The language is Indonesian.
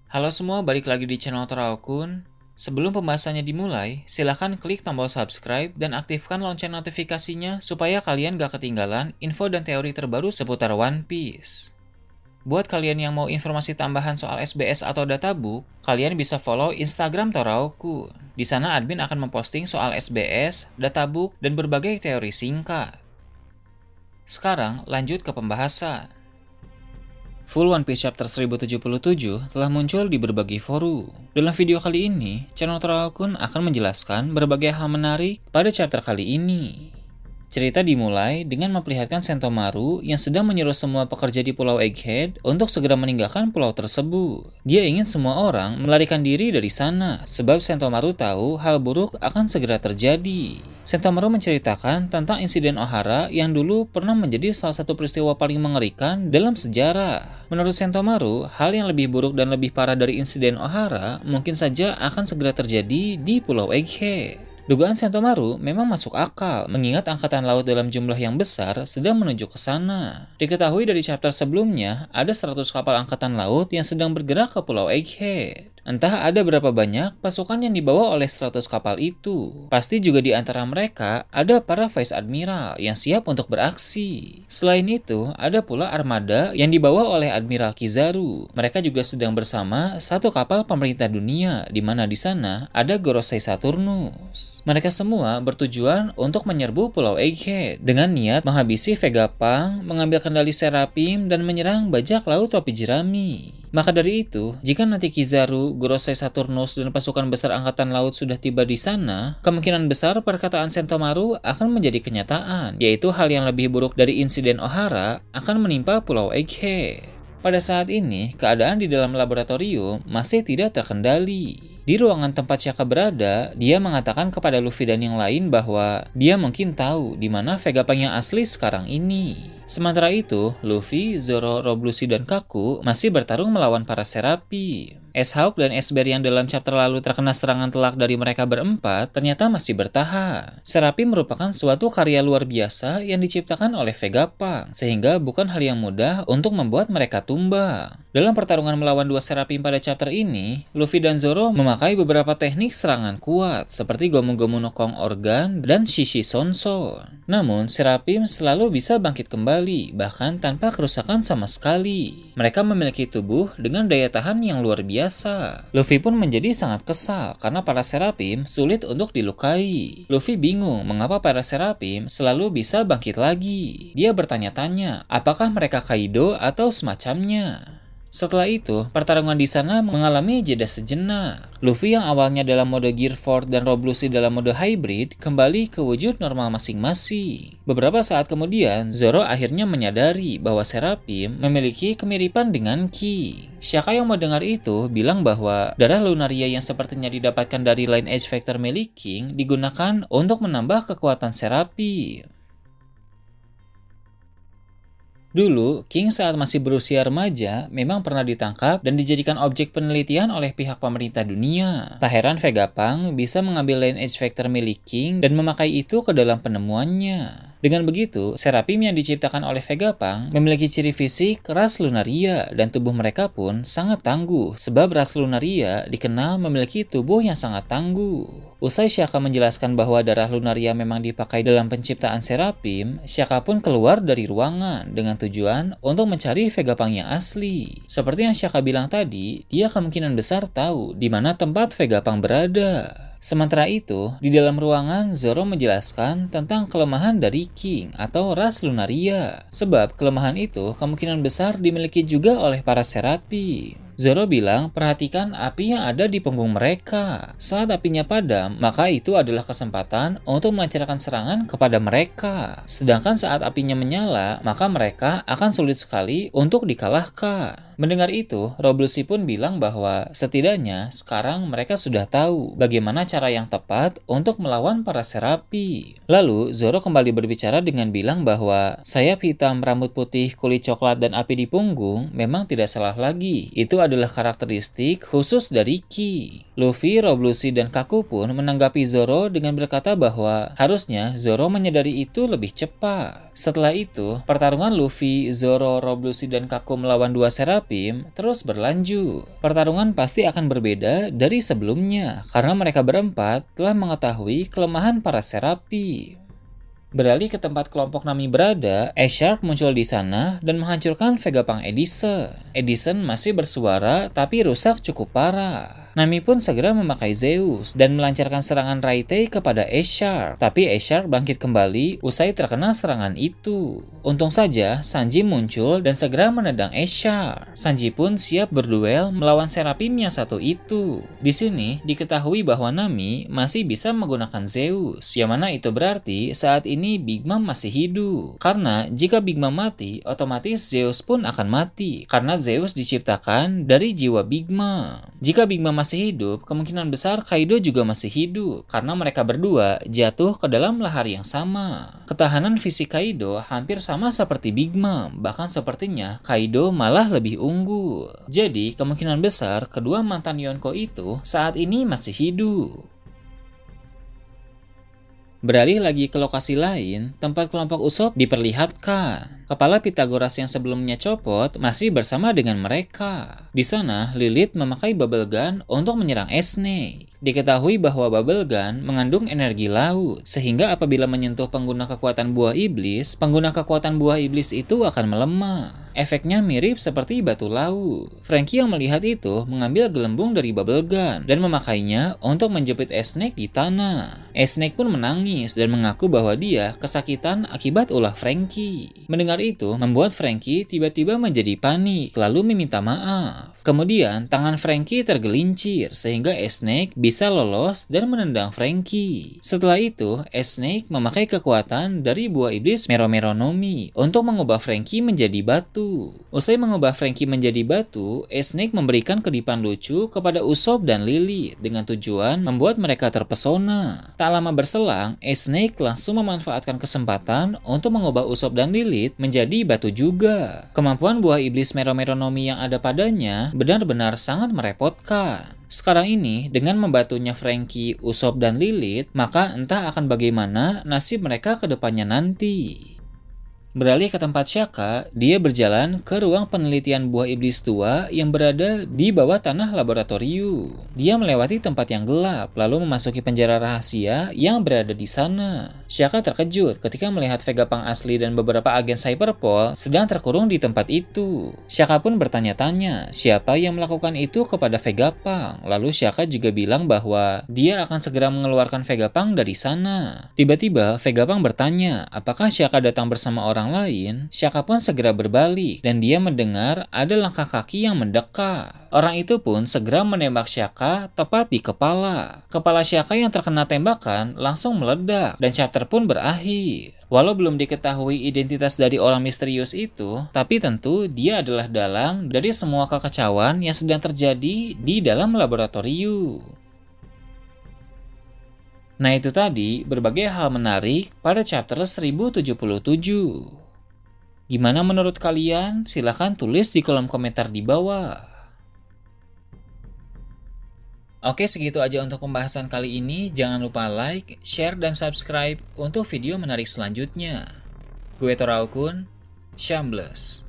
Halo semua, balik lagi di channel Toraokun. Sebelum pembahasannya dimulai, silahkan klik tombol subscribe dan aktifkan lonceng notifikasinya supaya kalian gak ketinggalan info dan teori terbaru seputar One Piece. Buat kalian yang mau informasi tambahan soal SBS atau databook, kalian bisa follow Instagram Toraokun. Di sana admin akan memposting soal SBS, databook, dan berbagai teori singkat. Sekarang lanjut ke pembahasan. Full One Piece Chapter 1077 telah muncul di berbagai forum. Dalam video kali ini, channel Toraokun akan menjelaskan berbagai hal menarik pada chapter kali ini. Cerita dimulai dengan memperlihatkan Sentomaru yang sedang menyuruh semua pekerja di Pulau Egghead untuk segera meninggalkan pulau tersebut. Dia ingin semua orang melarikan diri dari sana, sebab Sentomaru tahu hal buruk akan segera terjadi. Sentomaru menceritakan tentang insiden Ohara yang dulu pernah menjadi salah satu peristiwa paling mengerikan dalam sejarah. Menurut Sentomaru, hal yang lebih buruk dan lebih parah dari insiden Ohara mungkin saja akan segera terjadi di Pulau Egghead. Dugaan Sentomaru memang masuk akal, mengingat angkatan laut dalam jumlah yang besar sedang menuju ke sana. Diketahui dari chapter sebelumnya, ada 100 kapal angkatan laut yang sedang bergerak ke Pulau Egghead. Entah ada berapa banyak pasukan yang dibawa oleh 100 kapal itu. Pasti juga di antara mereka ada para Vice Admiral yang siap untuk beraksi. Selain itu, ada pula armada yang dibawa oleh Admiral Kizaru. Mereka juga sedang bersama satu kapal pemerintah dunia, di mana di sana ada Gorosei Saturnus. Mereka semua bertujuan untuk menyerbu Pulau Egghead dengan niat menghabisi Vegapunk, mengambil kendali Serapim, dan menyerang bajak laut topi jerami. Maka dari itu, jika nanti Kizaru, Gorosei Saturnus, dan pasukan besar angkatan laut sudah tiba di sana, kemungkinan besar perkataan Sentomaru akan menjadi kenyataan, yaitu hal yang lebih buruk dari insiden Ohara akan menimpa Pulau Egghead. Pada saat ini, keadaan di dalam laboratorium masih tidak terkendali. Di ruangan tempat Shaka berada, dia mengatakan kepada Luffy dan yang lain bahwa dia mungkin tahu di mana Vegapunk yang asli sekarang ini. Sementara itu, Luffy, Zoro, Rob Lucci, dan Kaku masih bertarung melawan para Serapim. S-Hawk dan S-Bear yang dalam chapter lalu terkena serangan telak dari mereka berempat ternyata masih bertahan. Serapim merupakan suatu karya luar biasa yang diciptakan oleh Vegapunk, sehingga bukan hal yang mudah untuk membuat mereka tumbang. Dalam pertarungan melawan dua Serapim pada chapter ini, Luffy dan Zoro memakai beberapa teknik serangan kuat seperti Gomu Gomu no Kong Organ dan Shishi Sonson. Namun, Serapim selalu bisa bangkit kembali, bahkan tanpa kerusakan sama sekali. Mereka memiliki tubuh dengan daya tahan yang luar biasa. Luffy pun menjadi sangat kesal karena para Serapim sulit untuk dilukai. Luffy bingung mengapa para Serapim selalu bisa bangkit lagi. Dia bertanya-tanya, apakah mereka Kaido atau semacamnya? Setelah itu, pertarungan di sana mengalami jeda sejenak. Luffy yang awalnya dalam mode Gear 4 dan Rob Lucci dalam mode Hybrid kembali ke wujud normal masing-masing. Beberapa saat kemudian, Zoro akhirnya menyadari bahwa Serapim memiliki kemiripan dengan King. Shaka yang mendengar itu bilang bahwa darah Lunaria yang sepertinya didapatkan dari Line Edge Factor milik King digunakan untuk menambah kekuatan Serapim. Dulu, King saat masih berusia remaja memang pernah ditangkap dan dijadikan objek penelitian oleh pihak pemerintah dunia. Tak heran Vegapunk bisa mengambil Line Edge Factor milik King dan memakai itu ke dalam penemuannya. Dengan begitu, Serapim yang diciptakan oleh Vegapunk memiliki ciri fisik ras Lunaria dan tubuh mereka pun sangat tangguh sebab ras Lunaria dikenal memiliki tubuh yang sangat tangguh. Usai Shaka menjelaskan bahwa darah Lunaria memang dipakai dalam penciptaan Serapim, Shaka pun keluar dari ruangan dengan tujuan untuk mencari Vegapunk yang asli. Seperti yang Shaka bilang tadi, dia kemungkinan besar tahu di mana tempat Vegapunk berada. Sementara itu, di dalam ruangan Zoro menjelaskan tentang kelemahan dari King atau ras Lunaria. Sebab kelemahan itu kemungkinan besar dimiliki juga oleh para Serapim. Zoro bilang perhatikan api yang ada di punggung mereka. Saat apinya padam, maka itu adalah kesempatan untuk melancarkan serangan kepada mereka. Sedangkan saat apinya menyala, maka mereka akan sulit sekali untuk dikalahkan. Mendengar itu, Rob Lucci pun bilang bahwa setidaknya sekarang mereka sudah tahu bagaimana cara yang tepat untuk melawan para Serapim. Lalu, Zoro kembali berbicara dengan bilang bahwa sayap hitam, rambut putih, kulit coklat, dan api di punggung memang tidak salah lagi. Itu adalah karakteristik khusus dari Ki. Luffy, Rob Lucci, dan Kaku pun menanggapi Zoro dengan berkata bahwa harusnya Zoro menyadari itu lebih cepat. Setelah itu, pertarungan Luffy, Zoro, Rob Lucci, dan Kaku melawan dua Seraphim terus berlanjut. Pertarungan pasti akan berbeda dari sebelumnya karena mereka berempat telah mengetahui kelemahan para Seraphim. Beralih ke tempat kelompok Nami berada, Shark muncul di sana dan menghancurkan Vegapunk Edison. Edison masih bersuara tapi rusak cukup parah. Nami pun segera memakai Zeus dan melancarkan serangan Raitei kepada Shark. Tapi Shark bangkit kembali usai terkena serangan itu. Untung saja Sanji muncul dan segera menendang Shark. Sanji pun siap berduel melawan Seraphim yang satu itu. Di sini diketahui bahwa Nami masih bisa menggunakan Zeus, yang mana itu berarti saat ini Big Mom masih hidup. Karena jika Big Mom mati, otomatis Zeus pun akan mati karena Zeus diciptakan dari jiwa Big Mom. Jika Big Mom masih hidup, kemungkinan besar Kaido juga masih hidup karena mereka berdua jatuh ke dalam lahar yang sama. Ketahanan fisik Kaido hampir sama seperti Big Mom, bahkan sepertinya Kaido malah lebih unggul. Jadi kemungkinan besar kedua mantan Yonko itu saat ini masih hidup. Beralih lagi ke lokasi lain, tempat kelompok Usopp diperlihatkan. Kepala Pythagoras yang sebelumnya copot masih bersama dengan mereka. Di sana, Lilith memakai bubble gun untuk menyerang Snake. Diketahui bahwa bubble gun mengandung energi laut, sehingga apabila menyentuh pengguna kekuatan buah iblis, pengguna kekuatan buah iblis itu akan melemah. Efeknya mirip seperti batu laut. Franky yang melihat itu mengambil gelembung dari bubble gun dan memakainya untuk menjepit Snake di tanah. Snake pun menangis dan mengaku bahwa dia kesakitan akibat ulah Franky. Mendengar itu membuat Franky tiba-tiba menjadi panik lalu meminta maaf. Kemudian tangan Franky tergelincir sehingga Snake bisa lolos dan menendang Franky. Setelah itu Snake memakai kekuatan dari buah iblis Meromeronomi untuk mengubah Franky menjadi batu. Usai mengubah Franky menjadi batu, Snake memberikan kedipan lucu kepada Usopp dan Lilith dengan tujuan membuat mereka terpesona. Tak lama berselang, Snake langsung memanfaatkan kesempatan untuk mengubah Usopp dan Lilith menjadi batu juga. Kemampuan buah iblis Meromeronomi yang ada padanya benar-benar sangat merepotkan. Sekarang ini, dengan membatunya Franky, Usopp, dan Lilith, maka entah akan bagaimana nasib mereka ke depannya nanti. Beralih ke tempat Shaka, dia berjalan ke ruang penelitian buah iblis tua yang berada di bawah tanah laboratorium. Dia melewati tempat yang gelap, lalu memasuki penjara rahasia yang berada di sana. Shaka terkejut ketika melihat Vegapunk asli dan beberapa agen Cyberpol sedang terkurung di tempat itu. Shaka pun bertanya-tanya siapa yang melakukan itu kepada Vegapunk. Lalu Shaka juga bilang bahwa dia akan segera mengeluarkan Vegapunk dari sana. Tiba-tiba Vegapunk bertanya apakah Shaka datang bersama orang lain. Shaka pun segera berbalik dan dia mendengar ada langkah kaki yang mendekat. Orang itu pun segera menembak Shaka tepat di kepala. Kepala Shaka yang terkena tembakan langsung meledak dan chapter pun berakhir. Walau belum diketahui identitas dari orang misterius itu, tapi tentu dia adalah dalang dari semua kekacauan yang sedang terjadi di dalam laboratorium. Nah itu tadi berbagai hal menarik pada chapter 1077. Gimana menurut kalian? Silahkan tulis di kolom komentar di bawah. Oke, segitu aja untuk pembahasan kali ini. Jangan lupa like, share, dan subscribe untuk video menarik selanjutnya. Gue Toraukun, Shambles.